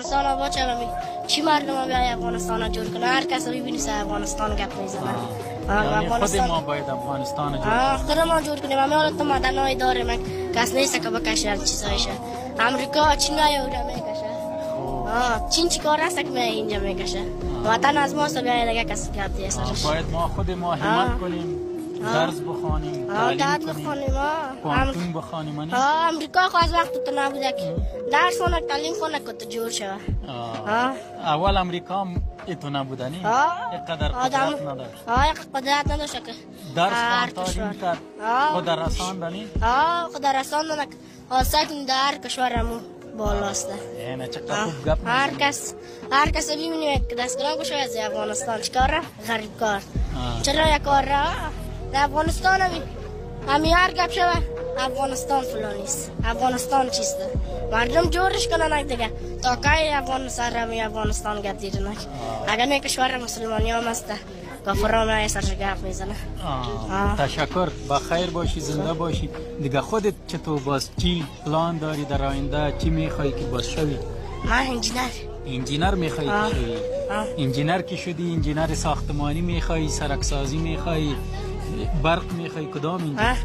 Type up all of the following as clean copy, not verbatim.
افغانستان آباد شد چی مردم بیای افغانستان جور کنه هر کس رو ببینی سه افغانستان گپ میزنه. خود ما باید افغانستان جور کنیم. خود ما جور کنیم. همه حالت مدنای داره من کس نیست که بکشه چیزایشه. امریکا چین میاره میکشه. چین چی کار است که می اینجا میکشه. وطن از ما است بیای دیگه کسی گپ نیست. باید ما خود ما همت کنیم. درس بخوانیم، تعلیم کنیم، پانتون بخوانیم. امریکا خواست وقت تو نبوده که درس خونه تعلیم خونه که تو جور شود. اول امریکا ایتو نبوده نی؟ اینقدر قدرت نداشت. قدرت نداشت که درس خوان تعلیم کرد. خود رساند نی؟ خود رساند نک. ساکن در کشورمون بالاست. نه چقدر خوب گپ. هر کس ببینیم که دستگاه کشور از افغانستان چیکاره؟ غریب کار. چرا یک کار را؟ در افغانستان همی هر گپ شود افغانستان فلانیست. افغانستان چیسته؟ مردم جورش کنن دیگه. تا کی افغانستان گپ دیده نک. اگر نه کشور مسلمانی هم است کافران های سرش گپ میزنه. تشکر. بخیر باشی، زنده باشی. دیگه خودت چطور باز چی پلان داری در آینده؟ چی میخوای که باز شوی؟ من انجینر میخوای که شوی؟ انجینر که شدی انجینر ساختمانی میخوای، سرکسازی میخوای، برق میخوای، کدام انجینر؟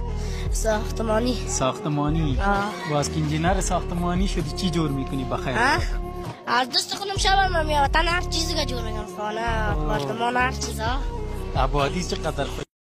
ساختمانی. باز که انجینر ساختمانی شدی چی جور میکنی بخیر؟ از دست خودم شبم میاد. هر چیزی که جور میکنم خانه، آپارتمان، هر چیزا. آبادی چقدر